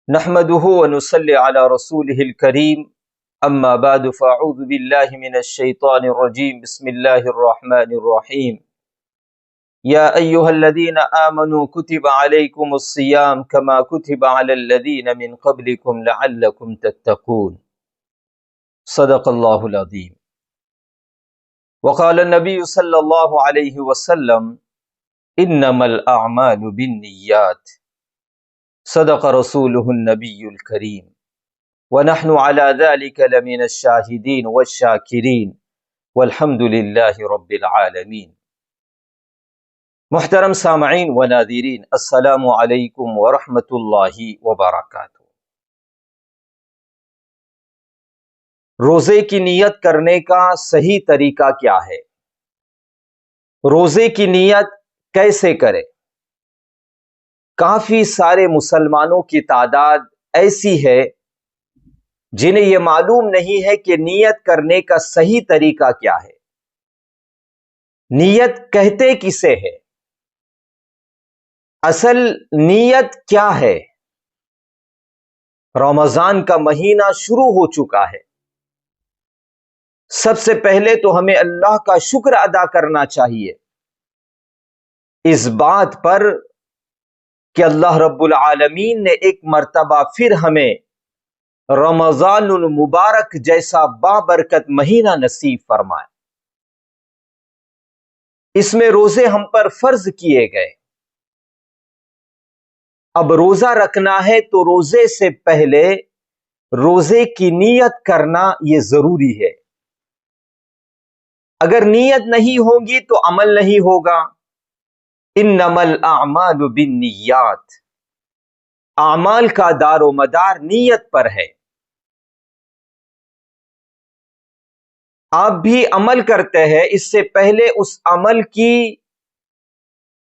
نحمده ونصلي على رسوله الكريم اما بعد فاعوذ بالله من الشيطان الرجيم بسم الله الرحمن الرحيم يا ايها الذين آمنوا كتب عليكم الصيام كما كتب على الذين من قبلكم لعلكم تتقون صدق الله العظيم وقال النبي صلى الله عليه وسلم انما الاعمال بالنيات صدق رسوله النبي الكريم ونحن على ذلك لمن الشاهدين والشاکرین والحمد للہ رب العالمین۔ محترم سامعین و ناظرین، السلام علیکم ورحمۃ اللہ وبرکاتہ۔ روزے کی نیت کرنے کا صحیح طریقہ کیا ہے؟ روزے کی نیت کیسے کرے؟ کافی سارے مسلمانوں کی تعداد ایسی ہے جنہیں یہ معلوم نہیں ہے کہ نیت کرنے کا صحیح طریقہ کیا ہے۔ نیت کہتے کسے ہے؟ اصل نیت کیا ہے؟ رمضان کا مہینہ شروع ہو چکا ہے۔ سب سے پہلے تو ہمیں اللہ کا شکر ادا کرنا چاہیے اس بات پر کہ اللہ رب العالمین نے ایک مرتبہ پھر ہمیں رمضان المبارک جیسا بابرکت مہینہ نصیب فرمائے۔ اس میں روزے ہم پر فرض کیے گئے۔ اب روزہ رکھنا ہے تو روزے سے پہلے روزے کی نیت کرنا یہ ضروری ہے۔ اگر نیت نہیں ہوگی تو عمل نہیں ہوگا۔ انما الاعمال بالنیات، اعمال کا دار و مدار نیت پر ہے۔ آپ بھی عمل کرتے ہیں، اس سے پہلے اس عمل کی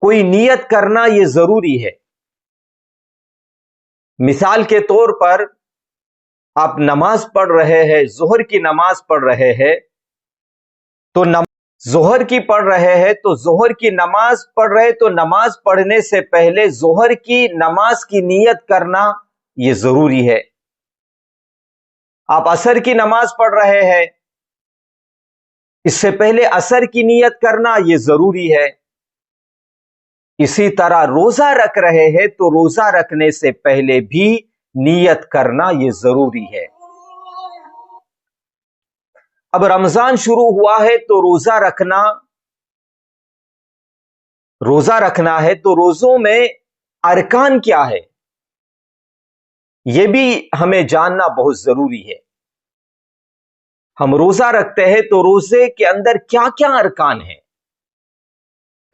کوئی نیت کرنا یہ ضروری ہے۔ مثال کے طور پر آپ نماز پڑھ رہے ہیں، ظہر کی نماز پڑھ رہے ہیں، تو ظہر کی پڑھ رہے ہیں تو ظہر کی نماز پڑھ رہے تو نماز پڑھنے سے پہلے ظہر کی نماز کی نیت کرنا یہ ضروری ہے۔ آپ عصر کی نماز پڑھ رہے ہیں، اس سے پہلے عصر کی نیت کرنا یہ ضروری ہے۔ اسی طرح روزہ رکھ رہے ہیں تو روزہ رکھنے سے پہلے بھی نیت کرنا یہ ضروری ہے۔ اب رمضان شروع ہوا ہے تو روزہ رکھنا ہے تو روزوں میں ارکان کیا ہے یہ بھی ہمیں جاننا بہت ضروری ہے۔ ہم روزہ رکھتے ہیں تو روزے کے اندر کیا کیا ارکان ہیں؟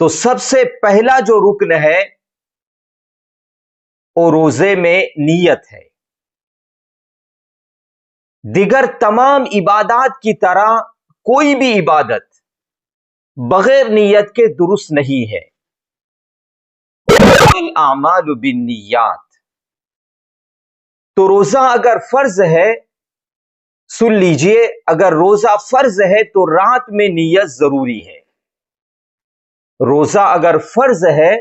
تو سب سے پہلا جو رکن ہے وہ روزے میں نیت ہے۔ دیگر تمام عبادات کی طرح کوئی بھی عبادت بغیر نیت کے درست نہیں ہے۔ الاعمال بالنیات، تو روزہ اگر فرض ہے، سن لیجئے، اگر روزہ فرض ہے تو رات میں نیت ضروری ہے۔ روزہ اگر فرض ہے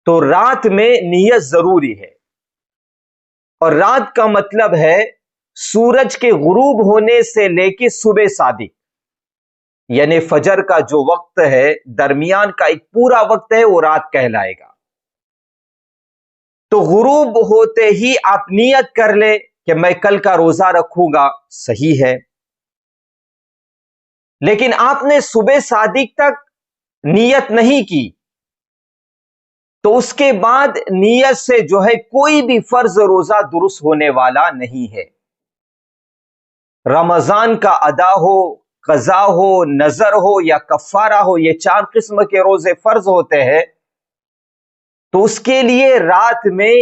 تو رات میں نیت ضروری ہے، اور رات کا مطلب ہے سورج کے غروب ہونے سے لے کے صبح صادق، یعنی فجر کا جو وقت ہے، درمیان کا ایک پورا وقت ہے، وہ رات کہلائے گا۔ تو غروب ہوتے ہی آپ نیت کر لیں کہ میں کل کا روزہ رکھوں گا، صحیح ہے۔ لیکن آپ نے صبح صادق تک نیت نہیں کی تو اس کے بعد نیت سے جو ہے کوئی بھی فرض روزہ درست ہونے والا نہیں ہے۔ رمضان کا ادا ہو، قضا ہو، نذر ہو یا کفارہ ہو، یہ 4 قسم کے روزے فرض ہوتے ہیں، تو اس کے لیے رات میں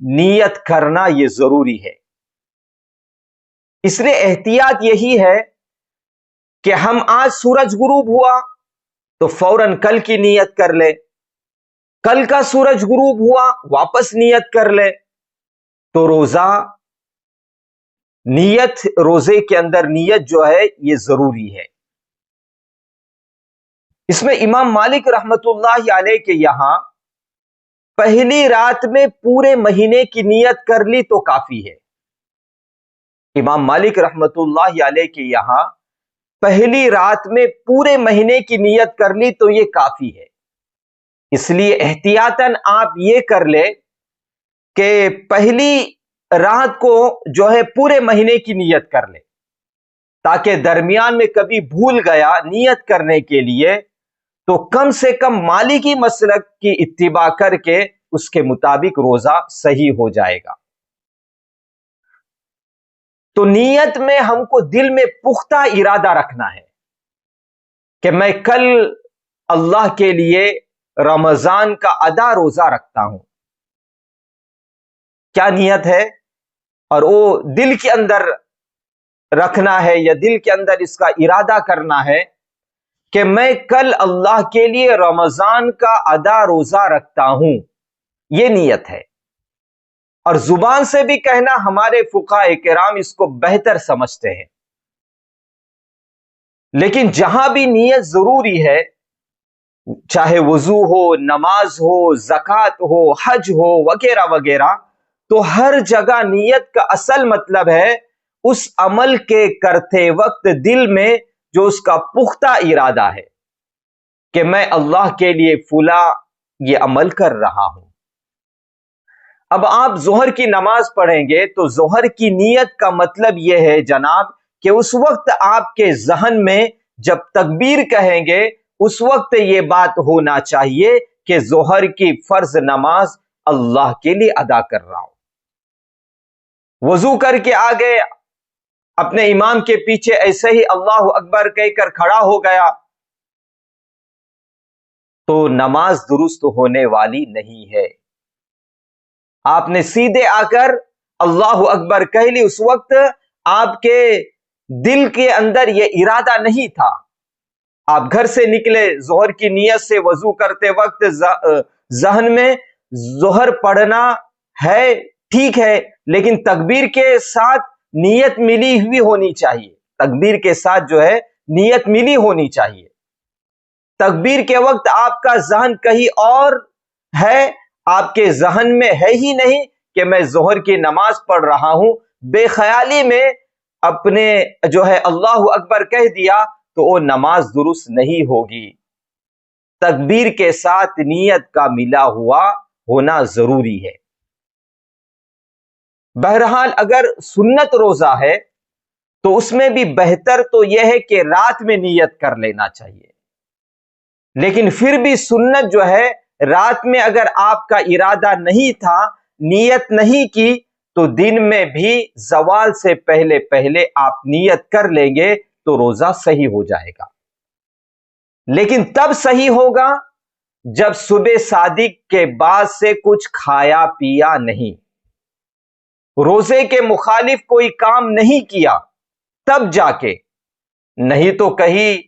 نیت کرنا یہ ضروری ہے۔ اس لیے احتیاط یہی ہے کہ ہم آج سورج غروب ہوا تو فوراً کل کی نیت کر لے، کل کا سورج غروب ہوا واپس نیت کر لے، تو روزے کے اندر نیت جو ہے یہ ضروری ہے۔ اس میں امام مالک رحمت اللہ علیہ کے یہاں پہلی رات میں پورے مہینے کی نیت کر لی تو کافی ہے۔ امام مالک رحمت اللہ علیہ کے یہاں پہلی رات میں پورے مہینے کی نیت کر لی تو یہ کافی ہے۔ اس لیے احتیاطاً آپ یہ کر لے کہ پہلی رات کو جو ہے پورے مہینے کی نیت کر لے، تاکہ درمیان میں کبھی بھول گیا نیت کرنے کے لیے تو کم سے کم مالکی مسلک کی اتباع کر کے اس کے مطابق روزہ صحیح ہو جائے گا۔ تو نیت میں ہم کو دل میں پختہ ارادہ رکھنا ہے کہ میں کل اللہ کے لیے رمضان کا ادا روزہ رکھتا ہوں۔ کیا نیت ہے؟ اور وہ دل کے اندر رکھنا ہے یا دل کے اندر اس کا ارادہ کرنا ہے کہ میں کل اللہ کے لیے رمضان کا ادا روزہ رکھتا ہوں، یہ نیت ہے۔ اور زبان سے بھی کہنا ہمارے فقہاء کرام اس کو بہتر سمجھتے ہیں۔ لیکن جہاں بھی نیت ضروری ہے، چاہے وضو ہو، نماز ہو، زکوٰۃ ہو، حج ہو وغیرہ وغیرہ، تو ہر جگہ نیت کا اصل مطلب ہے اس عمل کے کرتے وقت دل میں جو اس کا پختہ ارادہ ہے کہ میں اللہ کے لیے فلاں یہ عمل کر رہا ہوں۔ اب آپ ظہر کی نماز پڑھیں گے تو ظہر کی نیت کا مطلب یہ ہے جناب کہ اس وقت آپ کے ذہن میں جب تکبیر کہیں گے اس وقت یہ بات ہونا چاہیے کہ ظہر کی فرض نماز اللہ کے لیے ادا کر رہا ہوں۔ وضو کر کے آگے اپنے امام کے پیچھے ایسے ہی اللہ اکبر کہہ کر کھڑا ہو گیا تو نماز درست ہونے والی نہیں ہے۔ آپ نے سیدھے آ کر اللہ اکبر کہہ لی، اس وقت آپ کے دل کے اندر یہ ارادہ نہیں تھا۔ آپ گھر سے نکلے ظہر کی نیت سے، وضو کرتے وقت ذہن میں ظہر پڑھنا ہے، ٹھیک ہے، لیکن تکبیر کے ساتھ نیت ملی ہوئی ہونی چاہیے۔ تکبیر کے ساتھ جو ہے نیت ملی ہونی چاہیے۔ تکبیر کے وقت آپ کا ذہن کہیں اور ہے، آپ کے ذہن میں ہے ہی نہیں کہ میں ظہر کی نماز پڑھ رہا ہوں، بے خیالی میں اپنے جو ہے اللہ اکبر کہہ دیا تو وہ نماز درست نہیں ہوگی۔ تکبیر کے ساتھ نیت کا ملا ہوا ہونا ضروری ہے۔ بہرحال اگر سنت روزہ ہے تو اس میں بھی بہتر تو یہ ہے کہ رات میں نیت کر لینا چاہیے، لیکن پھر بھی سنت جو ہے رات میں اگر آپ کا ارادہ نہیں تھا، نیت نہیں کی، تو دن میں بھی زوال سے پہلے پہلے آپ نیت کر لیں گے تو روزہ صحیح ہو جائے گا۔ لیکن تب صحیح ہوگا جب صبح صادق کے بعد سے کچھ کھایا پیا نہیں، روزے کے مخالف کوئی کام نہیں کیا، تب جا کے، نہیں تو کہیں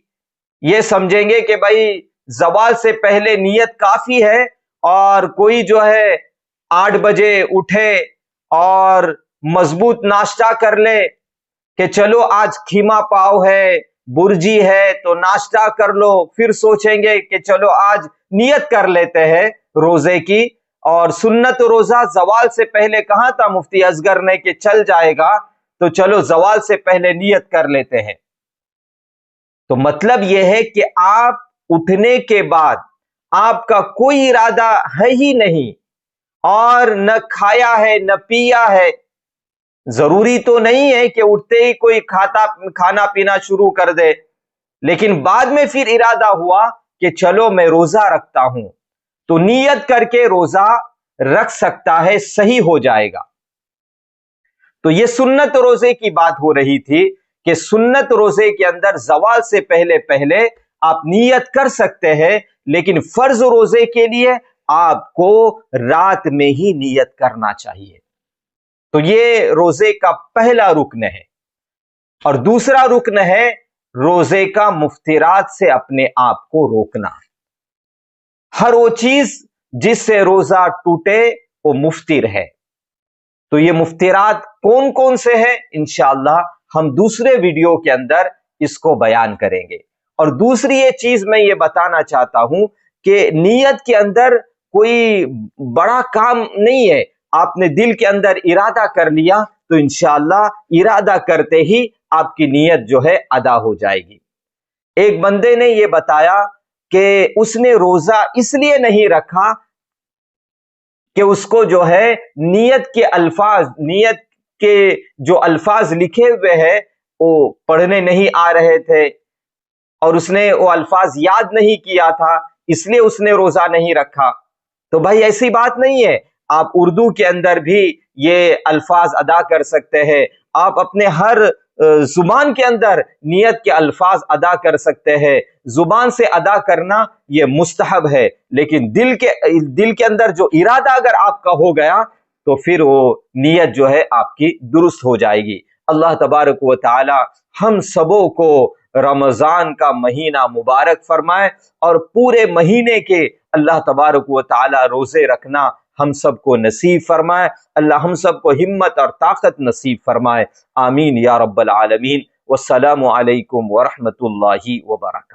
یہ سمجھیں گے کہ بھائی زوال سے پہلے نیت کافی ہے، اور کوئی جو ہے 8 بجے اٹھے اور مضبوط ناشتہ کر لے کہ چلو آج کھیما پاؤ ہے، برجی ہے تو ناشتہ کر لو، پھر سوچیں گے کہ چلو آج نیت کر لیتے ہیں روزے کی، اور سنت روزہ زوال سے پہلے کہاں تھا مفتی اصغر نے کہ چل جائے گا، تو چلو زوال سے پہلے نیت کر لیتے ہیں۔ تو مطلب یہ ہے کہ آپ اٹھنے کے بعد آپ کا کوئی ارادہ ہے ہی نہیں، اور نہ کھایا ہے نہ پیا ہے۔ ضروری تو نہیں ہے کہ اٹھتے ہی کوئی کھانا پینا شروع کر دے، لیکن بعد میں پھر ارادہ ہوا کہ چلو میں روزہ رکھتا ہوں، تو نیت کر کے روزہ رکھ سکتا ہے، صحیح ہو جائے گا۔ تو یہ سنت روزے کی بات ہو رہی تھی کہ سنت روزے کے اندر زوال سے پہلے پہلے آپ نیت کر سکتے ہیں، لیکن فرض روزے کے لیے آپ کو رات میں ہی نیت کرنا چاہیے۔ تو یہ روزے کا پہلا رکن ہے۔ اور دوسرا رکن ہے روزے کا مفطرات سے اپنے آپ کو روکنا۔ ہر وہ چیز جس سے روزہ ٹوٹے وہ مفطر ہے۔ تو یہ مفطرات کون کون سے ہیں انشاءاللہ ہم دوسرے ویڈیو کے اندر اس کو بیان کریں گے۔ اور دوسری یہ چیز میں یہ بتانا چاہتا ہوں کہ نیت کے اندر کوئی بڑا کام نہیں ہے، آپ نے دل کے اندر ارادہ کر لیا تو انشاءاللہ ارادہ کرتے ہی آپ کی نیت جو ہے ادا ہو جائے گی۔ ایک بندے نے یہ بتایا کہ اس نے روزہ اس لیے نہیں رکھا کہ اس کو جو ہے نیت کے جو الفاظ لکھے ہوئے ہیں وہ پڑھنے نہیں آ رہے تھے اور اس نے وہ الفاظ یاد نہیں کیا تھا، اس لیے اس نے روزہ نہیں رکھا۔ تو بھائی ایسی بات نہیں ہے، آپ اردو کے اندر بھی یہ الفاظ ادا کر سکتے ہیں، آپ اپنے ہر زبان کے اندر نیت کے الفاظ ادا کر سکتے ہیں۔ زبان سے ادا کرنا یہ مستحب ہے، لیکن دل کے اندر جو ارادہ اگر آپ کا ہو گیا تو پھر وہ نیت جو ہے آپ کی درست ہو جائے گی۔ اللہ تبارک و تعالی ہم سبوں کو رمضان کا مہینہ مبارک فرمائے اور پورے مہینے کے اللہ تبارک و تعالی روزے رکھنا ہم سب کو نصیب فرمائے۔ اللہ ہم سب کو ہمت اور طاقت نصیب فرمائے، آمین یا رب العالمین۔ والسلام علیکم ورحمۃ اللہ وبرکاتہ۔